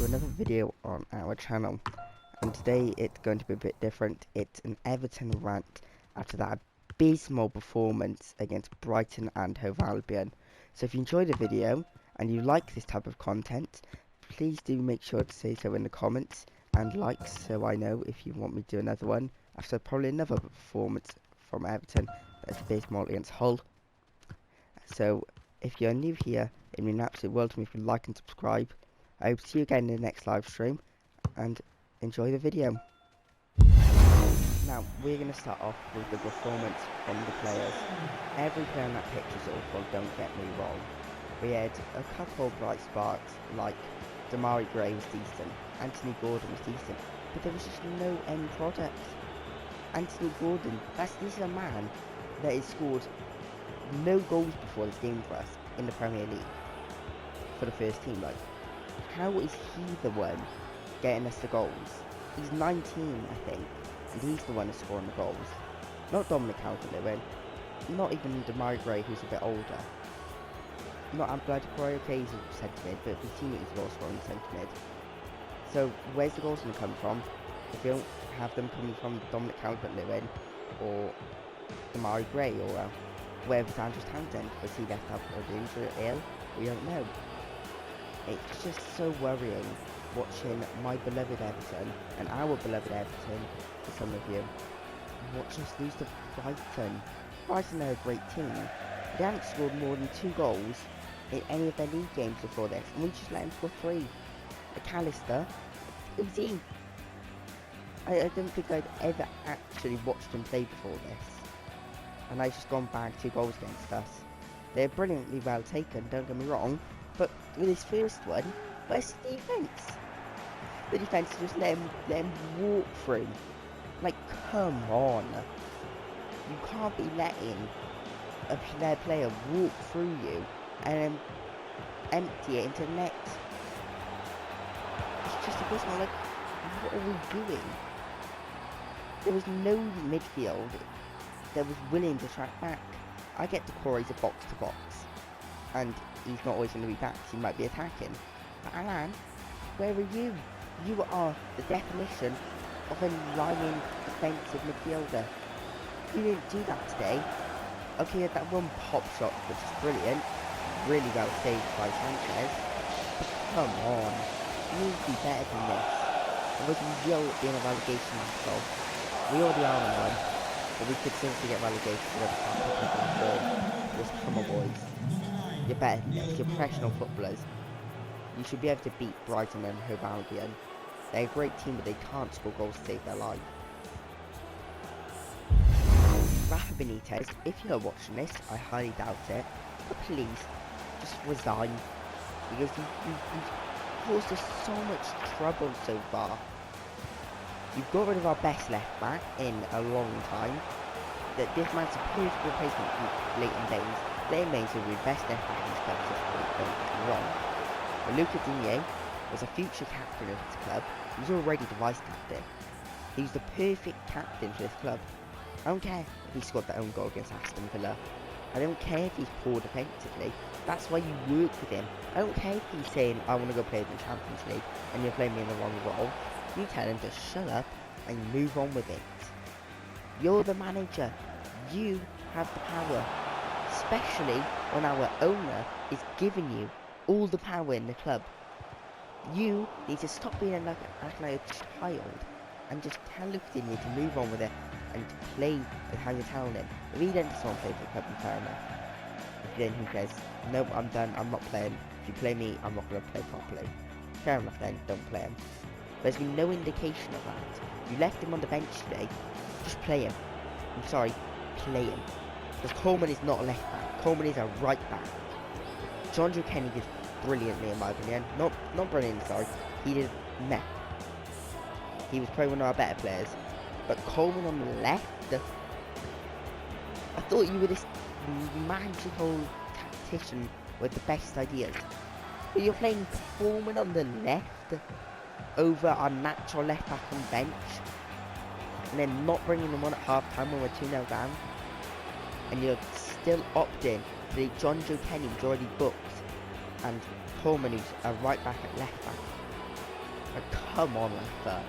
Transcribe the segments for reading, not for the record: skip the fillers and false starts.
to another video on our channel, and today it's going to be a bit different. It's an Everton rant after that abysmal performance against Brighton and Hove Albion. So if you enjoyed the video and you like this type of content, please do make sure to say so in the comments and likes, so I know if you want me to do another one after probably another performance from Everton that's abysmal against Hull. So if you're new here, it'd mean an absolute world to me if you like and subscribe. I hope to see you again in the next live stream, and enjoy the video. Now, we're going to start off with the performance from the players. Every player on that pitch is awful, don't get me wrong. We had a couple of bright sparks, like Damari Gray was decent, Anthony Gordon was decent, but there was just no end product. Anthony Gordon, this is a man that has scored no goals before this game for us in the Premier League, for the first team, like. How is he the one getting us the goals? He's 19, I think, and he's the one who's scoring the goals. Not Dominic Calvert-Lewin, not even Damari Gray, who's a bit older. Not Abdullah, okay, he's a centre mid, but we've seen that he's a goal scoring centre mid. So where's the goals going to come from? If we don't have them coming from Dominic Calvert-Lewin or Damari Gray, or where was Andrew Townsend? Was he left out of injury or ill? We don't know. It's just so worrying watching my beloved Everton, and our beloved Everton, for some of you, watch us lose to Brighton. Brighton are a great team. They haven't scored more than 2 goals in any of their league games before this, and we just let them score 3. McAllister, it was him. I don't think I'd ever actually watched him play before this, and I've just gone back 2 goals against us. They're brilliantly well taken, don't get me wrong, but with his first one, where's the defence? The defence just let him walk through. Like, come on. You can't be letting a player walk through you and empty it into the net. It's just abysmal. Like, what are we doing? There was no midfield that was willing to track back. I get the Corey's a box to box, and he's not always going to be back, so he might be attacking. But Alan, where are you? You are the definition of a lying defensive midfielder. You didn't do that today. Okay, you had that one pop shot, which is brilliant. Really well saved by Sanchez. But come on, you need to be better than this. Otherwise we will be in a relegation battle. We already are in one, but we could seriously get relegated if we start picking up our form. Just come on, boys. You're better than this. You're professional footballers. You should be able to beat Brighton and Hove Albion. They're a great team, but they can't score goals to save their life. Rafa Benitez, if you're watching this, I highly doubt it, but please, just resign. Because you've caused us so much trouble so far. You've got rid of our best left back in a long time. That this man's a perfect replacement for Leighton Baines. Leighton Baines will be the best left back in this club since don't get me wrong. But Luca Digne was a future captain of this club. He was already the vice captain. He's the perfect captain for this club. I don't care if he scored that own goal against Aston Villa. I don't care if he's poor defensively. That's why you work with him. I don't care if he's saying, I want to go play in the Champions League, and you're playing me in the wrong role. You tell him to shut up and move on with it. You're the manager. You have the power. Especially when our owner is giving you all the power in the club. You need to stop being acting like a child and just tell Luke Digne to move on with it and play with how you're telling him. If he then doesn't want to play for the club, then fair enough. If then he says, nope, I'm done, I'm not playing. If you play me, I'm not going to play properly. Fair enough then, don't play him. There's been no indication of that. You left him on the bench today, just play him. I'm sorry, play him. Because Coleman is not a left back, Coleman is a right back. John Joe Kenny did brilliantly in my opinion. Not brilliantly, sorry. He did meh. He was probably one of our better players. But Coleman on the left, I thought you were this magical tactician with the best ideas. But you're playing Coleman on the left over our natural left back on bench, and then not bringing them on at half time when we're 2-0 down, and you're still opting for the John Joe Kenny who's already booked, and Coleman who's a right back at left back. Like, come on, Rafa.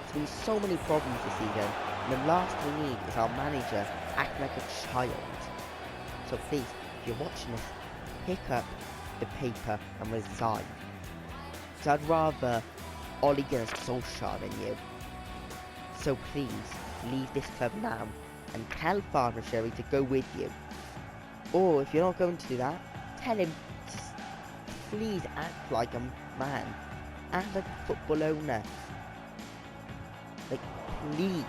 There's been so many problems this season, and the last thing we need is our manager acting like a child. So please, if you're watching this, pick up the paper and resign. So I'd rather Ole Gunnar Solskjaer than you. So please, leave this club now and tell Father Sherry to go with you. Or if you're not going to do that, tell him to please act like a man. Act like a football owner. Like, please.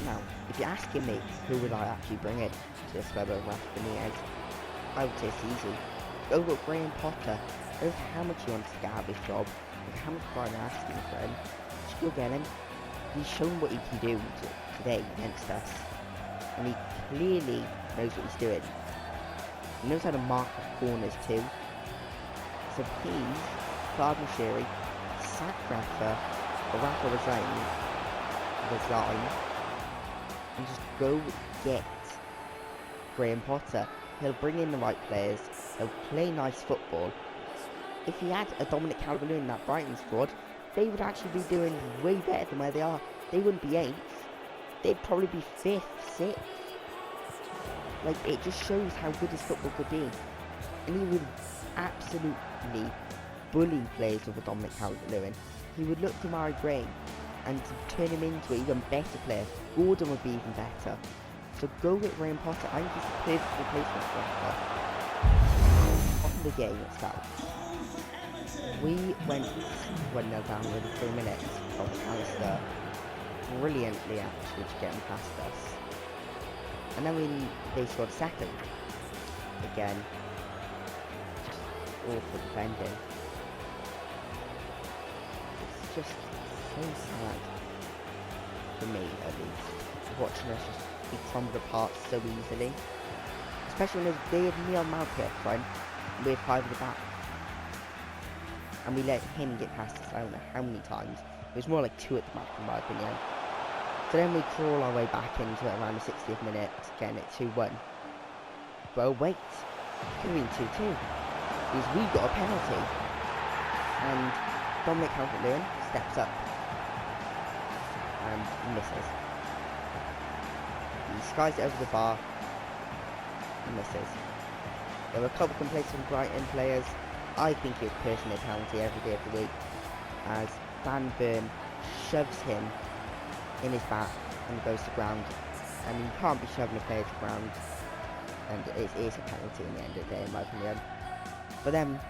Now, if you're asking me who would I actually bring in to this club over Rafa Benitez, I would say it's easy. Go with Graham Potter. I don't know how much he wants to get out of his job, and how much people are asking for him. Just go get him. He's shown what he can do today against us, and he clearly knows what he's doing. He knows how to mark off corners too. So please, Father Sherry, sack Rafa, or Rafa resign, and just go get Graham Potter. He'll bring in the right players, he'll play nice football. If he had a Dominic Calvert-Lewin in that Brighton squad, they would actually be doing way better than where they are. They wouldn't be 8th, they'd probably be 5th, 6th. Like, it just shows how good his football could be. And he would absolutely bully players with a Dominic Calvert-Lewin. He would look to Mari Gray and to turn him into an even better player. Gordon would be even better. So go with Graham Potter. I think he's the perfect replacement for Rafa. On the game itself, we went 1-0 down within 3 minutes from McAllister brilliantly actually to get him past us. And then they scored a second. Again, just awful defending. It's just so sad, for me at least, watching us just be crumbled apart so easily. Especially when they had Neil Maupay up front, and we had 5 at the back. And we let him get past us, I don't know how many times. It was more like 2 at the back in my opinion. So then we crawl our way back into it around the 60th minute, getting it 2-1. But wait, it could have been 2-2, because we got a penalty. And Dominic Calvert-Lewin steps up and misses. He skies it over the bar and misses. There were a couple of complaints from Brighton players. I think it was personally a penalty every day of the week, as Van Bern shoves him in his back and goes to ground. And you can't be shoving a player to ground, and it is a penalty in the end of the day in my opinion. But then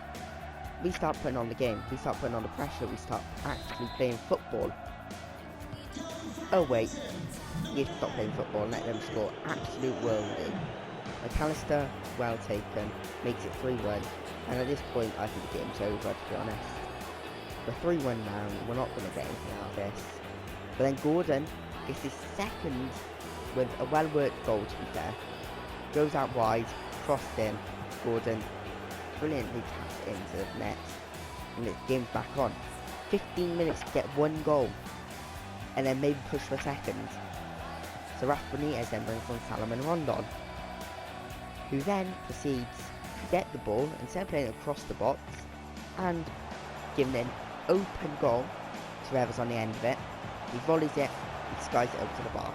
we start putting on the game, we start putting on the pressure, we start actually playing football. Oh wait, you stop playing football and let them score absolute worldly. McAllister, well taken, makes it 3-1, and at this point I think the game's over, to be honest. We're 3-1 now, we're not going to get anything out of this. But then Gordon gets his second with a well-worked goal, to be fair. Goes out wide, crossed in, Gordon brilliantly taps into the net, and the game's back on. 15 minutes to get 1 goal, and then maybe push for a second. So Rafa Benitez then brings on Salomon Rondon, who then proceeds to get the ball, instead of playing it across the box, and giving an open goal to whoever's on the end of it. He volleys it, he skies it over to the bar,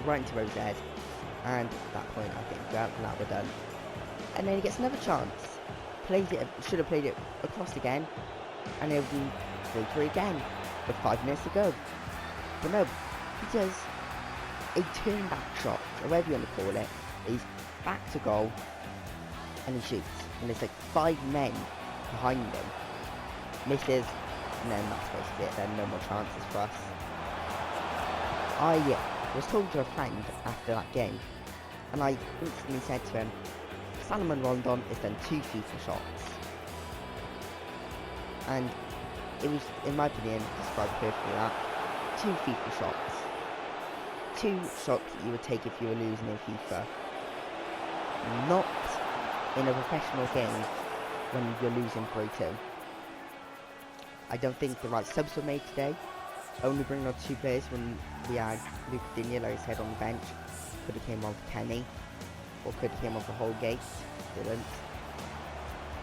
right into Rose's head, and at that point I think we're done. And then he gets another chance, plays it, should have played it across again, and it would be 3-3 again, with 5 minutes to go. But no, he does a turn back shot, or whatever you want to call it. He's back to goal, and he shoots, and there's like 5 men behind him. Misses, and then that's basically it, then no more chances for us. I was talking to a friend after that game, and I instantly said to him, Salomon Rondon has done 2 FIFA shots. And it was, in my opinion, described perfectly that. 2 FIFA shots. 2 shots that you would take if you were losing in FIFA. Not in a professional game when you're losing 3-2. I don't think the right subs were made today. Only bringing on 2 players when we had Luke Digne, like I said, on the bench. Could have came on for Kenny, or could have came on for Holgate. Didn't.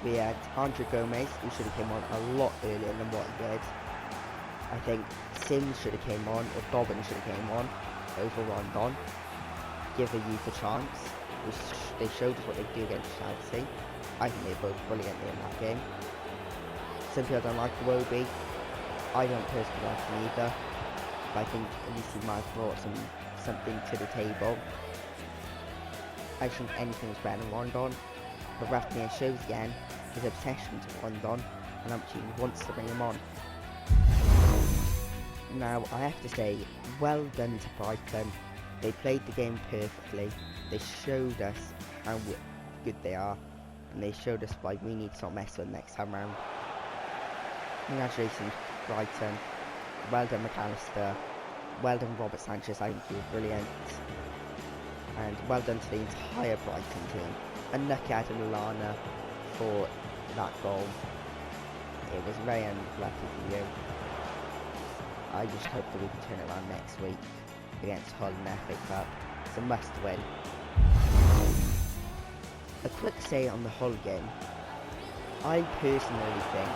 We had Andre Gomez, who should have came on a lot earlier than what he did. I think Sims should have came on, or Bobbin should have came on over Rondon. Give a youth a chance. They showed us what they do against Chelsea. I think they were both brilliantly in that game. Some people don't like Iwobi. I don't personally like him either. But I think at least he might have brought something to the table. I think anything was better than Rondon. But Rafinha shows again his obsession to Rondon and how much he wants to bring him on. Now, I have to say, well done to Brighton. They played the game perfectly. They showed us how good they are. And they showed us why we need to not mess with them next time round. Congratulations, Brighton. Well done, McAllister. Well done, Robert Sanchez. I think you were brilliant. And well done to the entire Brighton team. Unlucky Adam Lallana for that goal. It was very unlucky for you. I just hope that we can turn it around next week against Hull in the FA Cup. It's a must win. A quick say on the Hull game. I personally think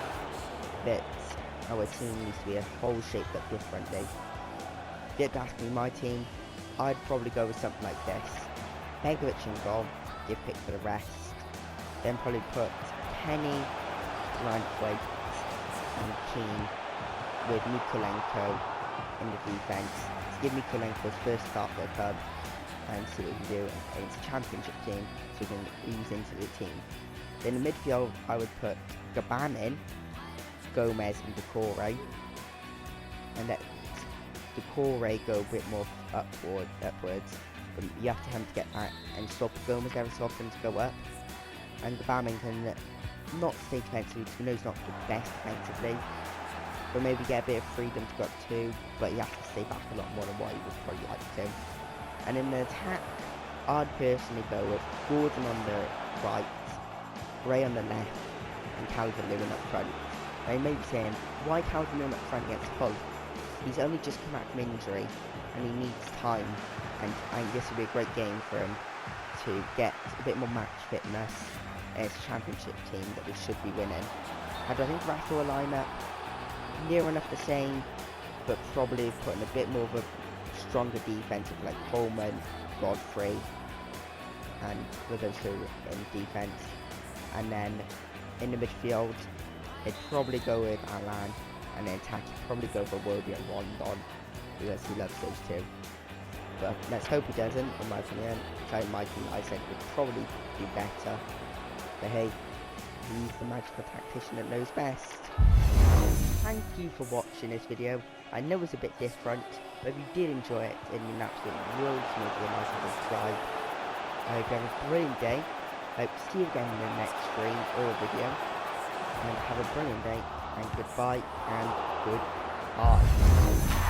that our team needs to be a whole shaped up differently. If you had to ask me my team, I'd probably go with something like this. Begovic in goal, give pick for the rest. Then probably put Kenny, Grantwaite and Keane with Mikolenko in the defence. To give Mikolenko his first start for the club and see what he can do against a championship team so he can ease into the team. Then in the midfield I would put Gaban in, Gomez and Decore, and let Decore go a bit more upwards, but you have to have him to get back and stop Gomez every so often to go up. And Gaban can not stay defensively because we know he's not the best defensively, but maybe get a bit of freedom to go up too, but he has to stay back a lot more than what he would probably like to. And in the attack, I'd personally go with Gordon on the right, Gray on the left, and Calvert-Lewin up front. Now you may be saying, why Calvert-Lewin up front against Hull? He's only just come back from injury, and he needs time, and I think this will be a great game for him to get a bit more match fitness as a championship team that we should be winning. And I think Rafa will line up near enough the same, but probably putting a bit more of a stronger defense of like Coleman, Godfrey, and with those two in defense. And then in the midfield, they'd probably go with Alan, and then attack, he'd probably go for Wobie and Rondon, because he loves those two. But let's hope he doesn't, in my opinion. I said would probably do better. But hey, he's the magical tactician that knows best. Thank you for watching this video. I know it's a bit different, but if you did enjoy it, then you're an absolute world to make it a nice little subscribe. I hope you have a brilliant day. I hope to see you again in the next stream or video. And have a brilliant day, and goodbye and goodbye.